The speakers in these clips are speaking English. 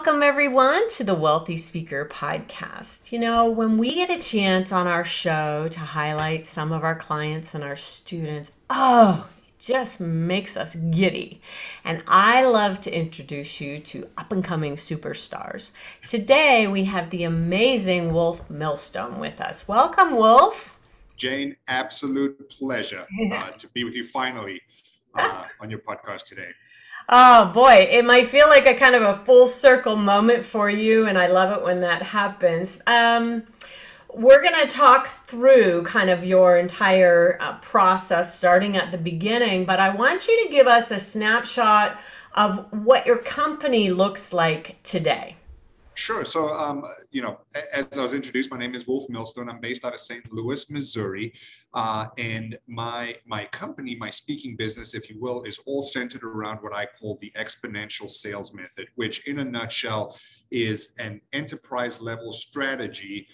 Welcome, everyone, to the Wealthy Speaker Podcast. You know, when we get a chance on our show to highlight some of our clients and our students, it just makes us giddy. And I love to introduce you to up-and-coming superstars. Today, we have the amazing Wolf Millstone with us. Welcome, Wolf. Jane, absolute pleasure to be with you finally on your podcast today. Oh boy, it might feel like a kind of a full circle moment for you, and I love it when that happens. We're going to talk through kind of your entire process starting at the beginning, but I want you to give us a snapshot of what your company looks like today. Sure. So, as I was introduced, my name is Wolf Millstone. I'm based out of St. Louis, Missouri. And my company, my speaking business, if you will, is all centered around what I call the exponential sales method, which in a nutshell is an enterprise level strategy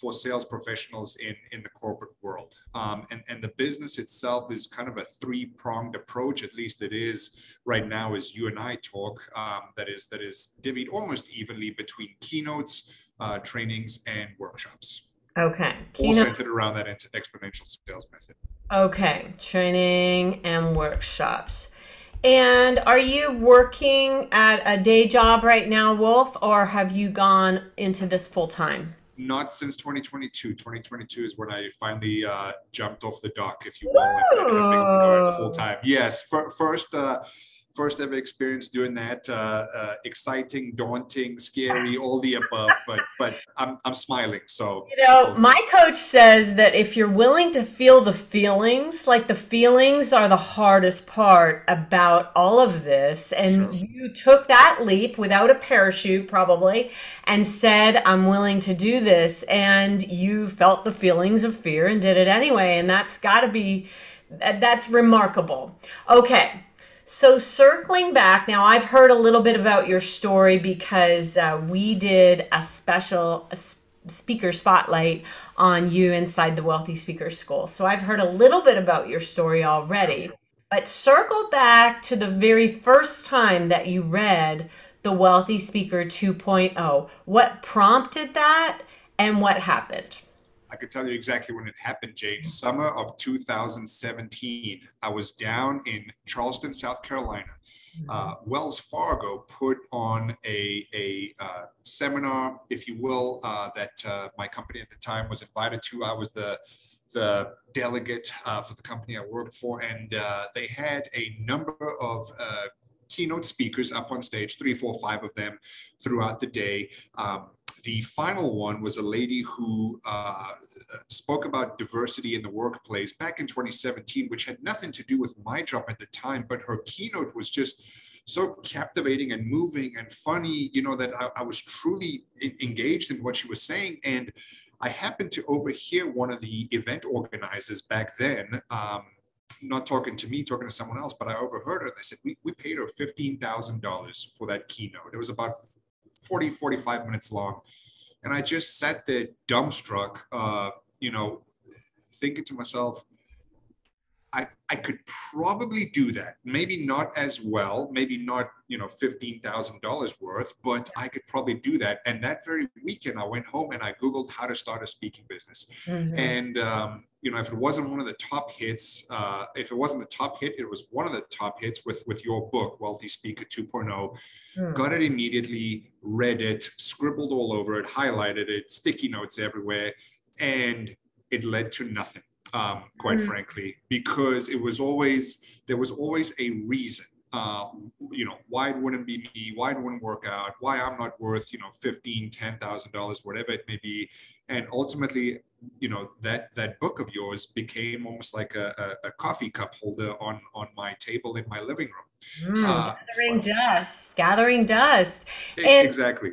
for sales professionals in the corporate world. And the business itself is kind of a three-pronged approach, at least it is right now as you and I talk, that is divvied almost evenly between keynotes, trainings, and workshops. Okay. All centered around that exponential sales method. Okay. Training and workshops. And are you working at a day job right now, Wolf, or have you gone into this full time? Not since 2022. 2022 is when I finally jumped off the dock, if you will, and going full time. Yes, first ever experience doing that. Exciting, daunting, scary, all the above. But I'm smiling. So my coach says that if you're willing to feel the feelings, like the feelings are the hardest part about all of this, and sure. You took that leap without a parachute probably, and said, "I'm willing to do this," and you felt the feelings of fear and did it anyway, and that's remarkable. Okay. So circling back, now I've heard a little bit about your story because we did a special speaker spotlight on you inside the Wealthy Speaker School. So I've heard a little bit about your story already, but circle back to the very first time that you read the Wealthy Speaker 2.0. What prompted that and what happened? I could tell you exactly when it happened, Jane. Summer of 2017. I was down in Charleston, South Carolina. Wells Fargo put on a seminar, if you will, that my company at the time was invited to. I was the delegate for the company I worked for, and they had a number of keynote speakers up on stage, 3, 4, 5 of them throughout the day. The final one was a lady who spoke about diversity in the workplace back in 2017, which had nothing to do with my job at the time, but her keynote was just so captivating and moving and funny, that I was truly engaged in what she was saying. And I happened to overhear one of the event organizers back then, not talking to me, talking to someone else, but I overheard her. They said, we paid her $15,000 for that keynote. It was about 40, 45 minutes long. And I just sat there dumbstruck, thinking to myself, I could probably do that. Maybe not as well, maybe not, $15,000 worth, but I could probably do that. And that very weekend, I went home and I Googled how to start a speaking business. Mm-hmm. And, if it wasn't one of the top hits, if it wasn't the top hit, it was one of the top hits with your book, Wealthy Speaker 2.0. Got it immediately, read it, scribbled all over it, highlighted it, sticky notes everywhere, and it led to nothing, quite frankly, because there was always a reason. Why it wouldn't be me, why it wouldn't work out, why I'm not worth, $15,000, $10,000, whatever it may be. And ultimately, that book of yours became almost like a coffee cup holder on my table in my living room. Gathering dust. Exactly.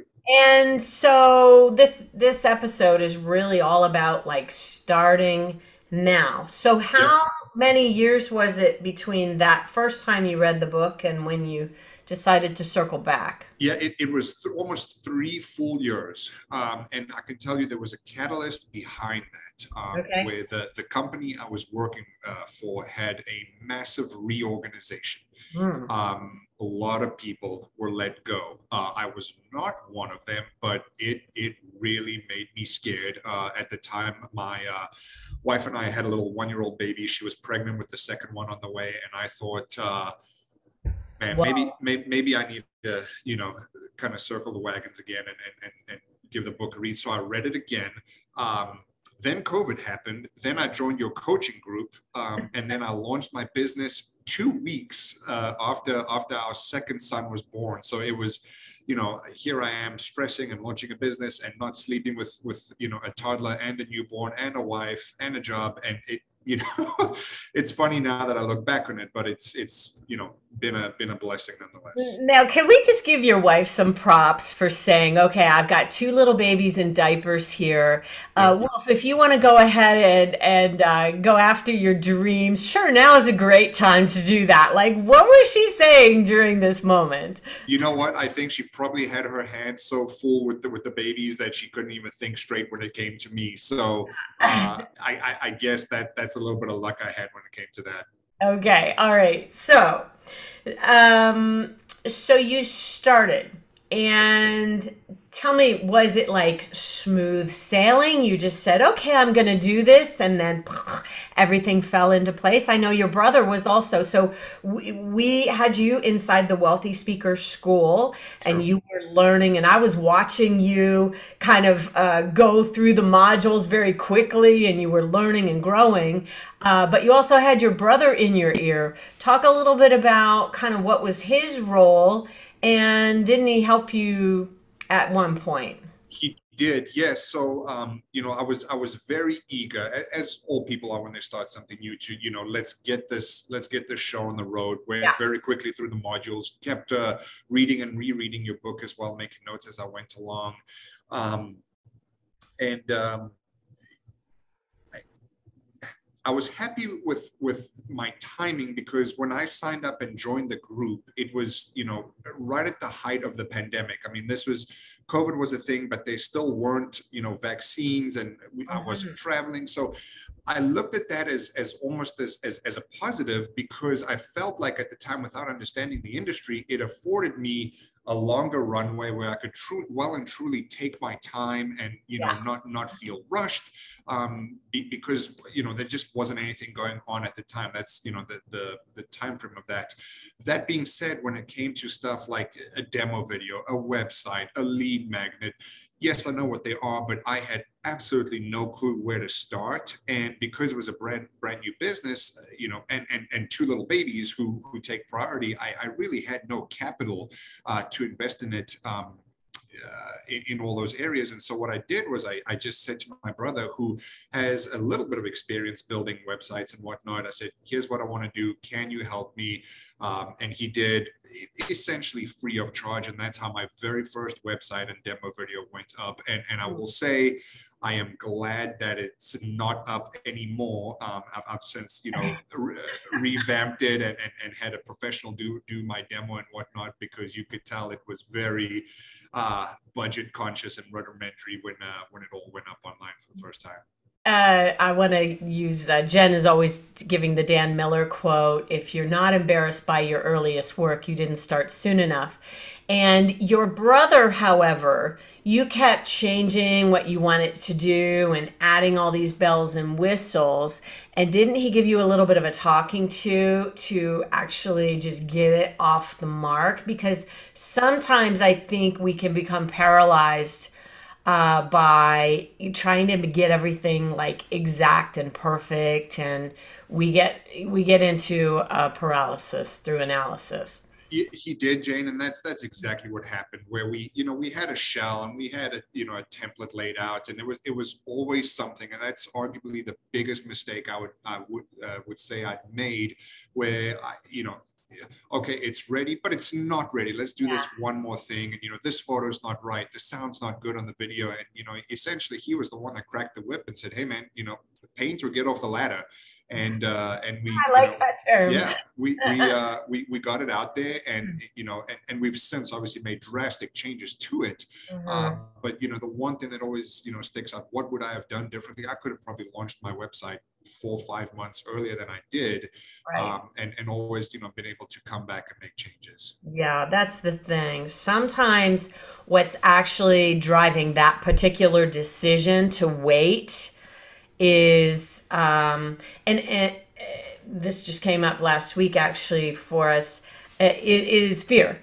And so this episode is really all about like starting now. So how many years was it between that first time you read the book and when you decided to circle back? Yeah, it was almost 3 full years. And I can tell you there was a catalyst behind that, Okay. where the company I was working for had a massive reorganization. Hmm. A lot of people were let go. I was not one of them, but it really made me scared. At the time, my wife and I had a little 1-year-old baby. She was pregnant with the second one on the way, and I thought, man, Whoa. maybe I need to, kind of circle the wagons again and give the book a read. So I read it again. Then COVID happened. Then I joined your coaching group, and then I launched my business 2 weeks after our second son was born. So it was, here I am stressing and launching a business and not sleeping with a toddler and a newborn and a wife and a job, and it's funny now that I look back on it, but it's been a blessing nonetheless. Now, can we just give your wife some props for saying, okay, I've got two little babies in diapers here. Yep. Wolf, if you want to go ahead and go after your dreams, sure, now is a great time to do that. Like, what was she saying during this moment? You know what? I think she probably had her hands so full with the babies that she couldn't even think straight when it came to me. So I guess that's a little bit of luck I had when it came to that. Okay, all right. So you started, and tell me, was it like smooth sailing? You just said, "Okay, I'm going to do this," and then everything fell into place. I know your brother was also. So we had you inside the Wealthy Speaker School, and Sure. you were learning, and I was watching you kind of go through the modules very quickly, and you were learning and growing. But you also had your brother in your ear. Talk a little bit about kind of what was his role, and didn't he help you at one point? He did, yes. So, I was very eager, as all people are when they start something new, to let's get this show on the road. Went Yeah. very quickly through the modules, kept reading and rereading your book as well, making notes as I went along, um, and I was happy with my timing, because when I signed up and joined the group, it was, right at the height of the pandemic. I mean, COVID was a thing, but they still weren't, vaccines, and I wasn't traveling. So I looked at that as almost as a positive, because I felt like at the time, without understanding the industry, it afforded me a longer runway where I could well and truly take my time and Yeah. not feel rushed, because there just wasn't anything going on at the time. That's the time frame of that. That being said, when it came to stuff like a demo video, a website, a lead magnet, yes, I know what they are, but I had absolutely no clue where to start. And because it was a brand new business, and two little babies who take priority, I really had no capital to invest in it. In all those areas. And so what I did was I just said to my brother, who has a little bit of experience building websites and whatnot, I said, here's what I want to do. Can you help me? And he did, essentially free of charge. And that's how my very first website and demo video went up. And I will say, I am glad that it's not up anymore. I've since, revamped it and had a professional do my demo and whatnot, because you could tell it was very budget conscious and rudimentary when it all went up online for the first time. I want to use Jen is always giving the Dan Miller quote: "If you're not embarrassed by your earliest work, you didn't start soon enough." And your brother, however, you kept changing what you wanted to do and adding all these bells and whistles. And didn't he give you a little bit of a talking to actually just get it off the mark? Because sometimes I think we can become paralyzed by trying to get everything like exact and perfect, and we get into paralysis through analysis. He did, Jane, and that's exactly what happened. Where we had a shell and we had a template laid out, and it was always something, and that's arguably the biggest mistake I would say I'd made, where okay, it's ready, but it's not ready. Let's do Yeah. this one more thing. And, this photo's not right. The sound's not good on the video. And, essentially he was the one that cracked the whip and said, hey man, paint or get off the ladder. and we, I like that term. yeah, we got it out there, and and we've since obviously made drastic changes to it. Mhm. But the one thing that always sticks out: what would I have done differently? I could have probably launched my website 4 or 5 months earlier than I did, Right. and always been able to come back and make changes. Yeah, that's the thing. Sometimes what's actually driving that particular decision to wait is, and this just came up last week actually for us, it is fear.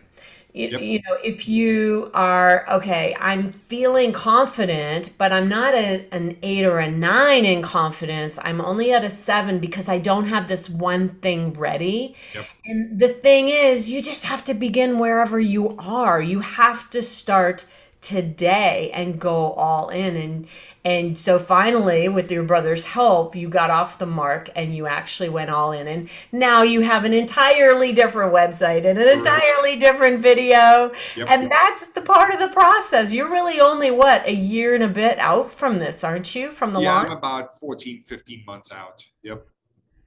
Yep. If you are, okay, I'm feeling confident, but I'm not an 8 or a 9 in confidence. I'm only at a 7 because I don't have this one thing ready. Yep. And the thing is, you just have to begin wherever you are. You have to start today and go all in. And so finally, with your brother's help, you got off the mark and you actually went all in. And now you have an entirely different website and an Correct. entirely different video. Yep. And that's the part of the process. You're really only, what, a year and a bit out from this, aren't you? From the Yeah, I'm launch? about 14, 15 months out. Yep.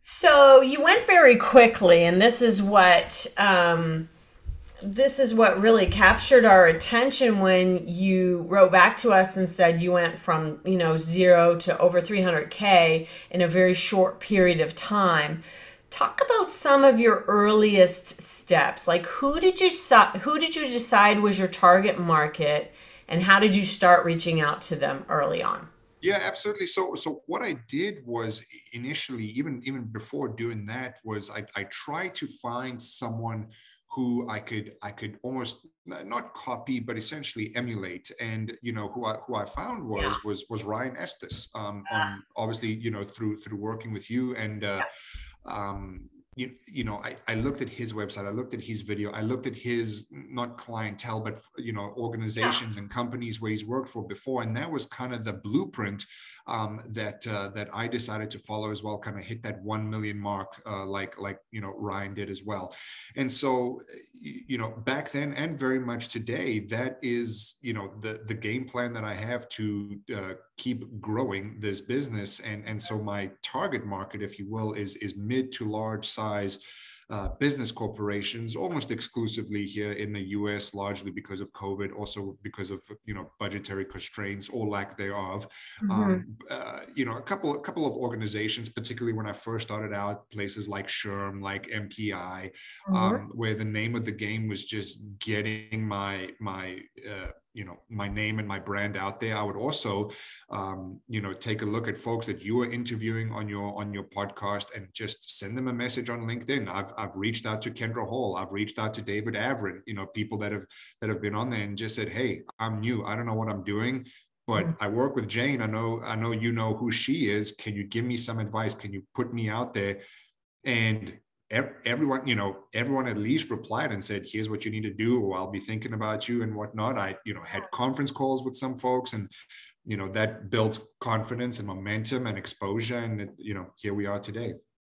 So you went very quickly, and this is what really captured our attention when you wrote back to us and said you went from 0 to over 300K in a very short period of time. Talk about some of your earliest steps. Like who did you decide was your target market, and how did you start reaching out to them early on? Yeah, absolutely. So what I did was initially, even before doing that, was I tried to find someone who I could almost not copy, but essentially emulate. And who I found Yeah. was Ryan Estes. On obviously through working with you, and um, I looked at his website, I looked at his video, I looked at his not clientele, but Yeah. organizations and companies where he's worked for before, and that was kind of the blueprint that I decided to follow as well. Kind of hit that 1 million mark, like Ryan did as well. And so back then and very much today, that is the game plan that I have to keep growing this business. And so my target market, if you will, is mid to large size business corporations, almost exclusively here in the US, largely because of COVID, also because of budgetary constraints or lack thereof. Hmm. A couple of organizations, particularly when I first started out, places like SHRM, like MPI, Hmm. where the name of the game was just getting my name and my brand out there. I would also take a look at folks that you are interviewing on your podcast and just send them a message on LinkedIn. I've reached out to Kendra Hall, I've reached out to David Avrin, people that have been on there and just said, hey, I'm new, I don't know what I'm doing, but I work with Jane. I know you know who she is. Can you give me some advice? Can you put me out there? And everyone at least replied and said, here's what you need to do, or I'll be thinking about you and whatnot. I had conference calls with some folks, and that built confidence and momentum and exposure, and here we are today.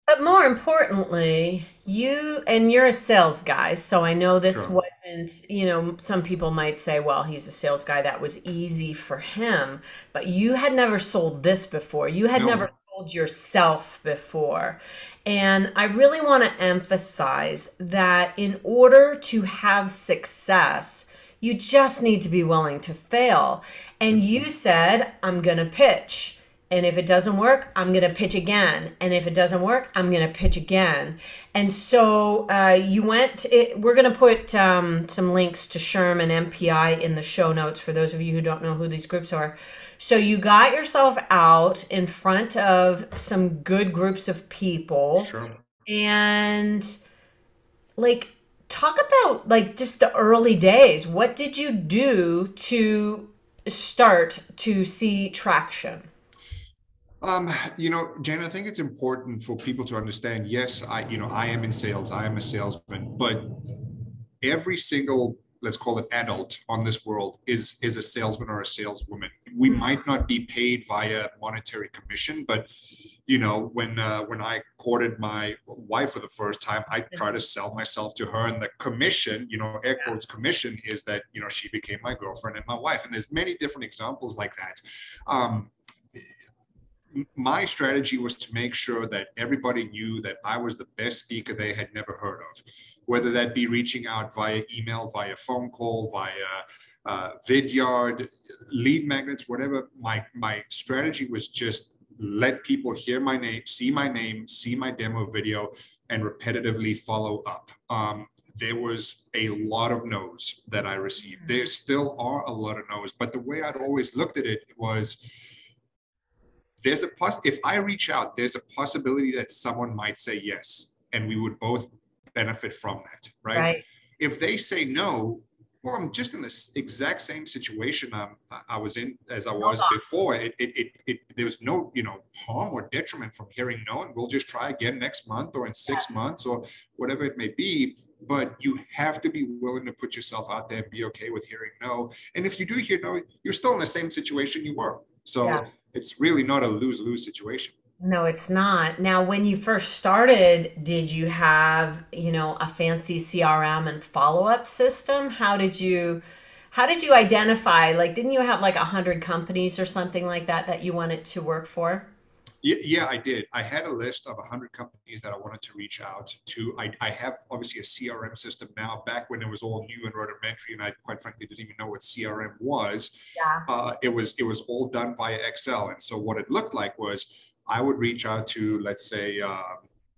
But more importantly, you're a sales guy, so I know this Sure. wasn't, some people might say, well, he's a sales guy, that was easy for him, but you had never sold this before. You had never No. sold yourself before. And I really want to emphasize that in order to have success, you just need to be willing to fail. And you said, I'm going to pitch. And if it doesn't work, I'm going to pitch again. And if it doesn't work, I'm going to pitch again. And so we're going to put some links to SHRM and MPI in the show notes for those of you who don't know who these groups are. So you got yourself out in front of some good groups of people, Sure. and like, talk about like just the early days. What did you do to start to see traction? Jen, I think it's important for people to understand, yes, I am in sales, I am a salesman, but every single, let's call it, adult on this world is a salesman or a saleswoman. We might not be paid via monetary commission, but when I courted my wife for the first time, I tried to sell myself to her, and the commission, air quotes commission, is that she became my girlfriend and my wife. And there's many different examples like that. my strategy was to make sure that everybody knew that I was the best speaker they had never heard of, whether that be reaching out via email, via phone call, via Vidyard, lead magnets, whatever. My strategy was just let people hear my name, see my demo video, and repetitively follow up. There was a lot of no's that I received. There still are a lot of no's, but the way I'd always looked at it was, if I reach out, there's a possibility that someone might say yes, and we would both benefit from that, right? Right. If they say no, well, I'm just in the exact same situation I was in as I was before. There's no, harm or detriment from hearing no, and we'll just try again next month or in 6 months or whatever it may be. But you have to be willing to put yourself out there and be okay with hearing no. And if you do hear no, you're still in the same situation you were. So it's really not a lose-lose situation. No, it's not. Now, when you first started, did you have, a fancy CRM and follow-up system? How did you identify, like, didn't you have like 100 companies or something like that you wanted to work for? Yeah, I did. I had a list of 100 companies that I wanted to reach out to. I have obviously a CRM system now. Back when it was all new and rudimentary, and I quite frankly didn't even know what CRM was. Yeah. It was all done via Excel. And so what it looked like was I would reach out to, let's say,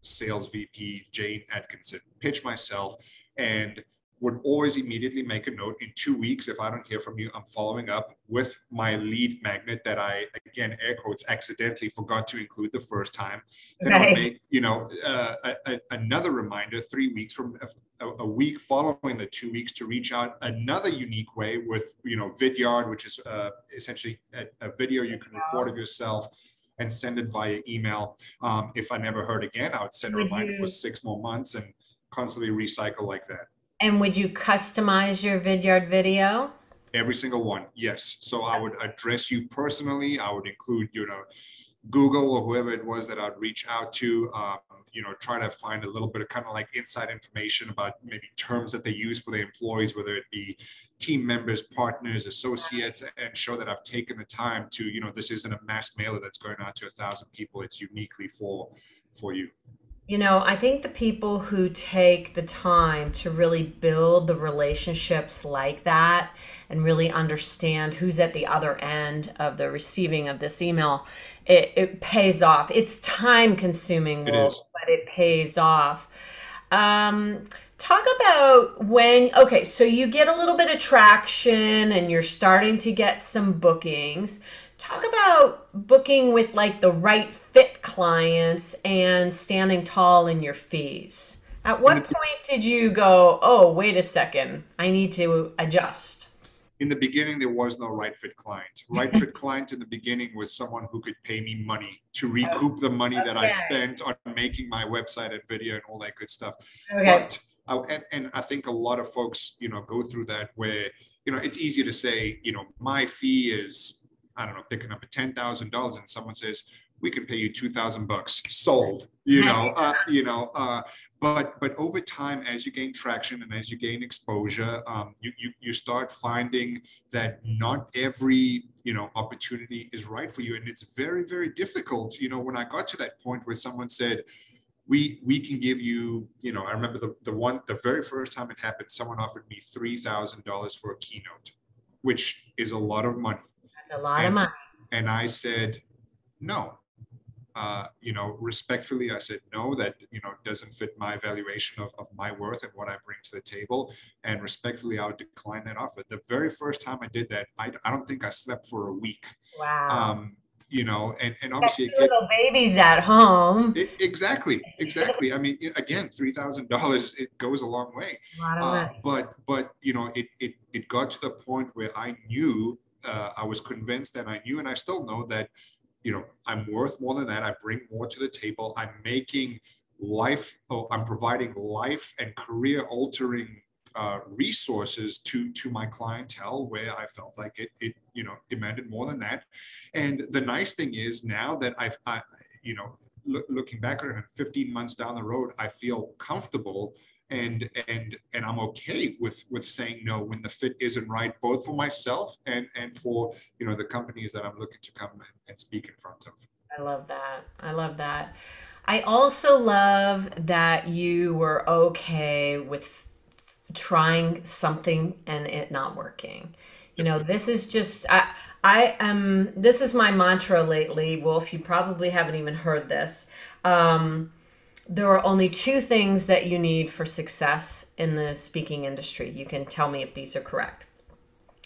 sales VP Jane Atkinson, pitch myself, and would always immediately make a note. In 2 weeks, if I don't hear from you, I'm following up with my lead magnet that I, again, air quotes, accidentally forgot to include the first time. Then I would make, another reminder 3 weeks from a week following the 2 weeks to reach out another unique way with, Vidyard, which is essentially a video you can record of yourself and send it via email. If I never heard again, I would send a reminder for 6 more months and constantly recycle like that. And would you customize your Vidyard video? Every single one, yes. So I would address you personally. I would include, Google or whoever it was that I'd reach out to, try to find a little bit of kind of like inside information about maybe terms that they use for their employees, whether it be team members, partners, associates, and show that I've taken the time to, this isn't a mass mailer that's going out to 1,000 people. It's uniquely for you. I think the people who take the time to really build the relationships like that and really understand who's at the other end of the receiving of this email, it pays off. It's time consuming, Wolf, but it pays off. Talk about okay, so you get a little bit of traction and you're starting to get some bookings. Talk about booking with like the right fit clients and standing tall in your fees. At what point did you go, oh, wait a second, I need to adjust? In the beginning, there was no right fit client. Right fit client in the beginning was someone who could pay me money to recoup the money that I spent on making my website and video and all that good stuff. But and I think a lot of folks, go through that where, it's easier to say, my fee is, I don't know, picking up at $10,000 and someone says, we can pay you $2,000 sold, but over time, as you gain traction and as you gain exposure, you start finding that not every, opportunity is right for you. And it's very, very difficult. When I got to that point where someone said, we can give you, I remember the very first time it happened, someone offered me $3,000 for a keynote, which is a lot of money. That's a lot of money. And I said, no. Respectfully, I said, no, that, doesn't fit my evaluation of my worth and what I bring to the table. And respectfully, I would decline that offer. The very first time I did that, I don't think I slept for a week. Wow. And obviously little babies at home. Exactly. I mean, again, $3,000, it goes a long way. A lot of money. But it got to the point where I knew, I was convinced, and I knew, and I still know that, I'm worth more than that. I bring more to the table. I'm providing life and career altering resources to my clientele where I felt like it demanded more than that. And the nice thing is now that looking back at it, 15 months down the road, I feel comfortable and I'm okay with saying no when the fit isn't right, both for myself and for the companies that I'm looking to come and speak in front of. I love that. I love that. I also love that you were okay with trying something and it not working. You Yep. know, this is just I am this is my mantra lately, Wolf. You probably haven't even heard this. Um, there are only two things that you need for success in the speaking industry. You can tell me if these are correct.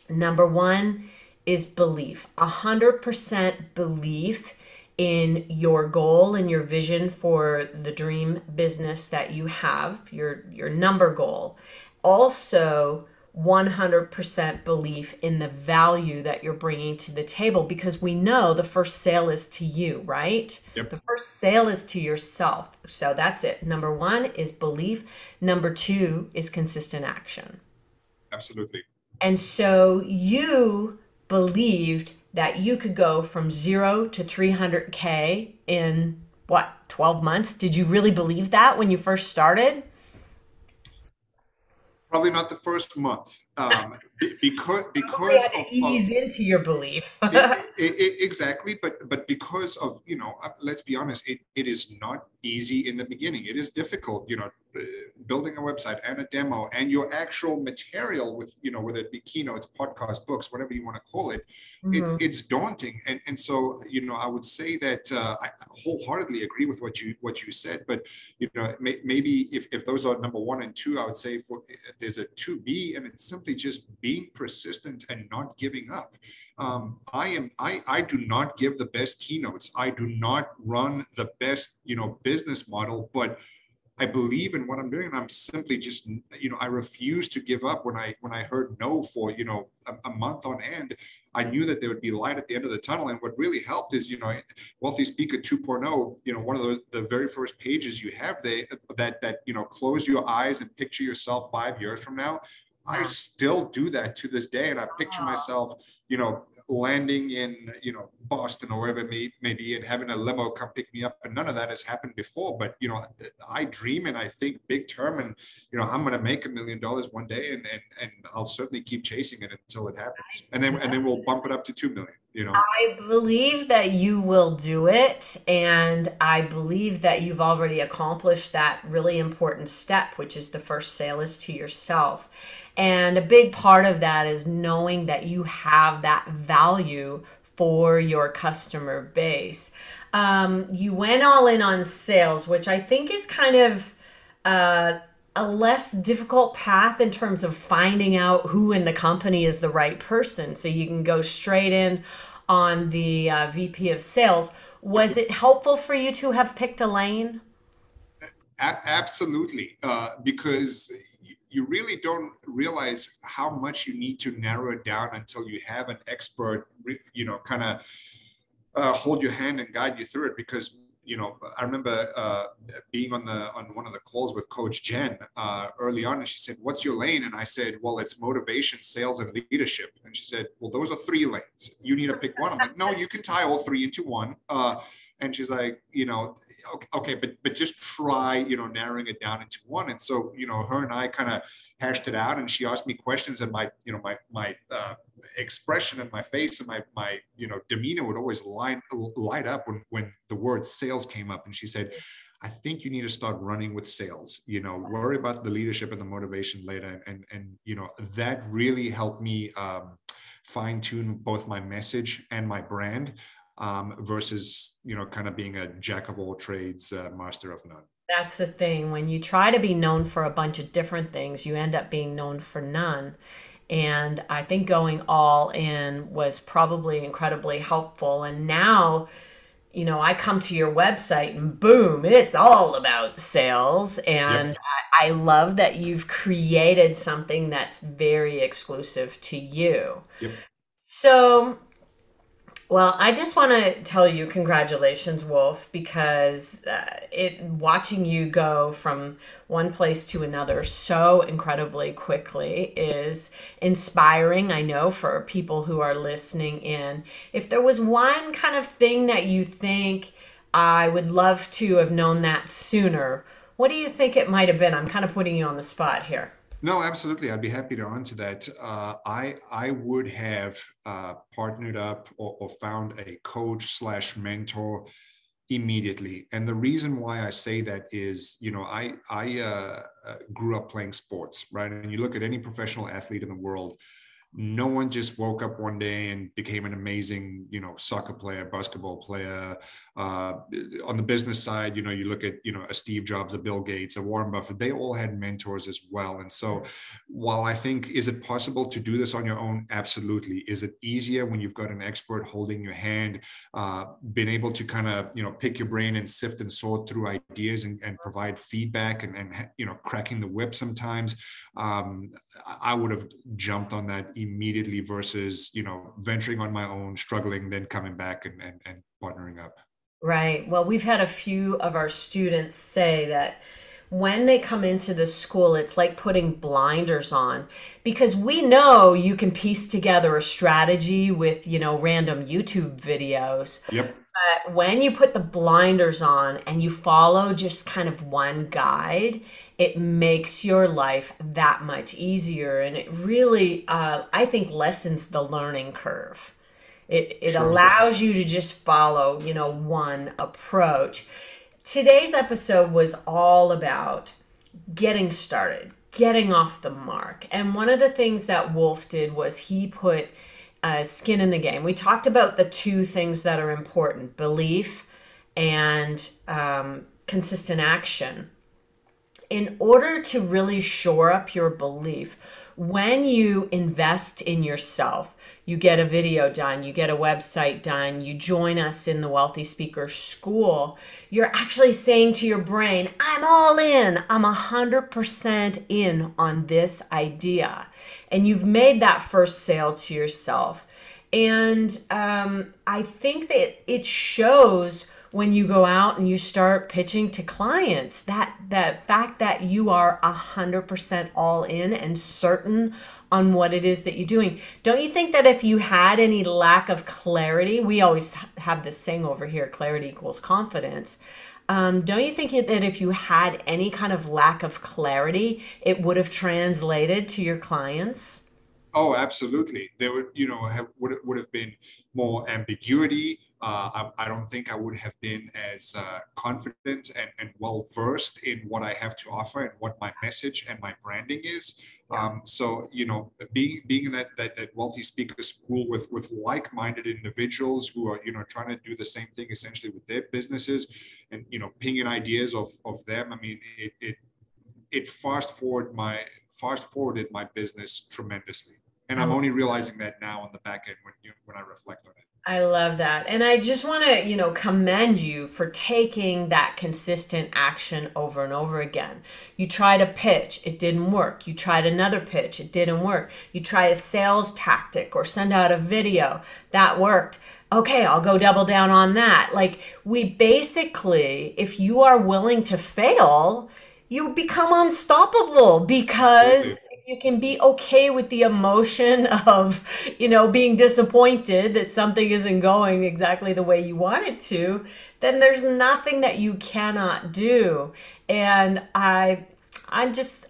Number one is belief, 100% belief in your goal and your vision for the dream business that you have, your number goal. Also, 100% belief in the value that you're bringing to the table, because we know the first sale is to you, right? Yep. The first sale is to yourself. So that's it. Number one is belief. Number two is consistent action. Absolutely. And so you believed that you could go from 0 to 300K in what, 12 months? Did you really believe that when you first started? Probably not the first month, because Probably had to of ease into your belief. exactly, but because of, let's be honest, it is not easy in the beginning. It is difficult, building a website and a demo and your actual material with, whether it be keynotes, podcasts, books, whatever you want to call it. Mhm. It's daunting, and so I would say that I wholeheartedly agree with what you said, but maybe if those are number one and two, I would say there's a 2B, and it's simply just being persistent and not giving up. I do not give the best keynotes. I do not run the best, business model, but I believe in what I'm doing. I'm simply just, I refuse to give up. When I heard no for, a month on end, I knew that there would be light at the end of the tunnel. And what really helped is, Wealthy Speaker 2.0, one of the very first pages you have there that, close your eyes and picture yourself 5 years from now. I Yeah. still do that to this day. And I picture myself, landing in, Boston or wherever it may be, and having a limo come pick me up. And none of that has happened before. But, I dream and I think big term, and, I'm going to make $1 million one day, and I'll certainly keep chasing it until it happens. And then we'll bump it up to 2 million. I believe that you will do it, and I believe that you've already accomplished that really important step, which is the first sale is to yourself. And a big part of that is knowing that you have that value for your customer base. You went all in on sales, which I think is kind of a less difficult path in terms of finding out who in the company is the right person. So you can go straight in on the VP of sales. Was it helpful for you to have picked a lane? Absolutely, because you really don't realize how much you need to narrow it down until you have an expert, kind of hold your hand and guide you through it. Because I remember being on one of the calls with Coach Jen early on, and she said, "What's your lane?" And I said, "Well, it's motivation, sales, and leadership." And she said, "Well, those are 3 lanes. You need to pick one." I'm like, "No, you can tie all three into one." And she's like, okay, but just try, narrowing it down into one. And so, her and I kind of hashed it out, and she asked me questions, and my expression and my face and my demeanor would always light up when the word sales came up. And she said, "I think you need to start running with sales, worry about the leadership and the motivation later." And that really helped me fine tune both my message and my brand, versus, kind of being a jack of all trades, master of none. That's the thing. When you try to be known for a bunch of different things, you end up being known for none. And I think going all in was probably incredibly helpful. And now, I come to your website and boom, it's all about sales. Yep. And I love that you've created something that's very exclusive to you. Yep. So, well, I just want to tell you congratulations, Wolf, because watching you go from one place to another so incredibly quickly is inspiring. I know for people who are listening in. If there was one kind of thing that you think I would love to have known that sooner, what do you think it might have been? I'm kind of putting you on the spot here. No, absolutely. I'd be happy to answer that. I would have partnered up or found a coach slash mentor immediately. And the reason why I say that is, I grew up playing sports, right? And you look at any professional athlete in the world, no one just woke up one day and became an amazing, soccer player, basketball player. Uh, on the business side, you look at, a Steve Jobs, a Bill Gates, a Warren Buffett, they all had mentors as well. And so while I think, is it possible to do this on your own? Absolutely. Is it easier when you've got an expert holding your hand, been able to kind of, pick your brain and sift and sort through ideas and provide feedback and cracking the whip sometimes? um, I would have jumped on that immediately versus, venturing on my own, struggling, then coming back and partnering up. Right. Well, we've had a few of our students say that when they come into the school, it's like putting blinders on because we know you can piece together a strategy with, random YouTube videos. Yep. But when you put the blinders on and you follow just kind of one guide, it makes your life that much easier. And it really, I think, lessens the learning curve. It Sure. allows you to just follow, one approach. Today's episode was all about getting started, getting off the mark. And one of the things that Wolf did was he put skin in the game. We talked about the two things that are important: belief and consistent action. In order to really shore up your belief, when you invest in yourself, you get a video done, you get a website done, you join us in the Wealthy Speaker School, you're actually saying to your brain, I'm all in, I'm 100% in on this idea. And you've made that first sale to yourself. And I think that it shows when you go out and you start pitching to clients that fact that you are 100% all in and certain on what it is that you're doing. Don't you think that if you had any lack of clarity, we always have this saying over here, clarity equals confidence. Don't you think that if you had any kind of lack of clarity, it would have translated to your clients? Oh, absolutely. There would, would have been more ambiguity. I don't think I would have been as confident and well versed in what I have to offer and what my message and my branding is. Yeah. So, being in that wealthy speaker school with like-minded individuals who are, trying to do the same thing essentially with their businesses and, pinging ideas of them. I mean, it fast forwarded my business tremendously. And I'm only realizing that now on the back end when I reflect on it. I love that. And I just want to, commend you for taking that consistent action over and over again. You tried a pitch, it didn't work. You tried another pitch, it didn't work. You try a sales tactic or send out a video, that worked. Okay, I'll go double down on that. Like, we basically, if you are willing to fail, you become unstoppable because Absolutely. if you can be okay with the emotion of, being disappointed that something isn't going exactly the way you want it to, then there's nothing that you cannot do. And I'm just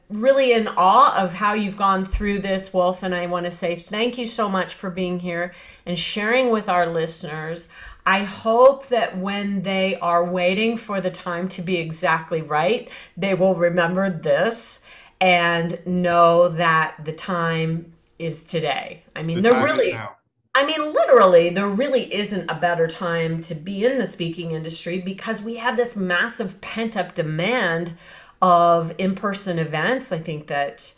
really in awe of how you've gone through this, Wolf. And I want to say thank you so much for being here and sharing with our listeners. I hope that when they are waiting for the time to be exactly right, they will remember this and know that the time is today. The time is now. Literally, there really isn't a better time to be in the speaking industry because we have this massive pent up demand of in-person events. I think that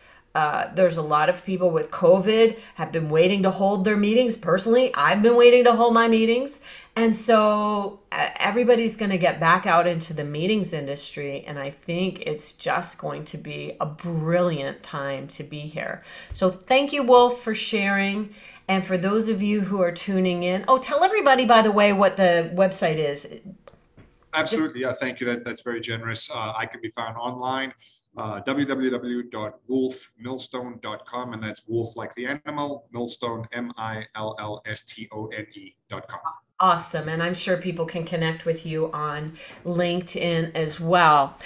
there's a lot of people with COVID have been waiting to hold their meetings. Personally, I've been waiting to hold my meetings. And so everybody's going to get back out into the meetings industry. And I think it's just going to be a brilliant time to be here. So thank you, Wolf, for sharing. And for those of you who are tuning in, tell everybody, by the way, what the website is. Absolutely. Yeah. Thank you. That's very generous. I can be found online, www.wolfmillstone.com. And that's wolf like the animal, millstone, millstone.com. Awesome. And I'm sure people can connect with you on LinkedIn as well.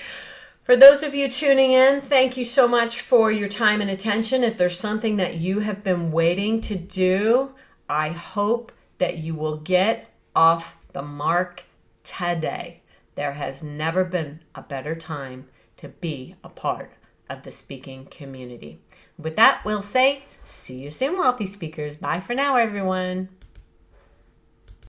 For those of you tuning in, thank you so much for your time and attention. If there's something that you have been waiting to do, I hope that you will get off the mark today. There has never been a better time to be a part of the speaking community. With that, we'll say, see you soon, Wealthy Speakers. Bye for now, everyone.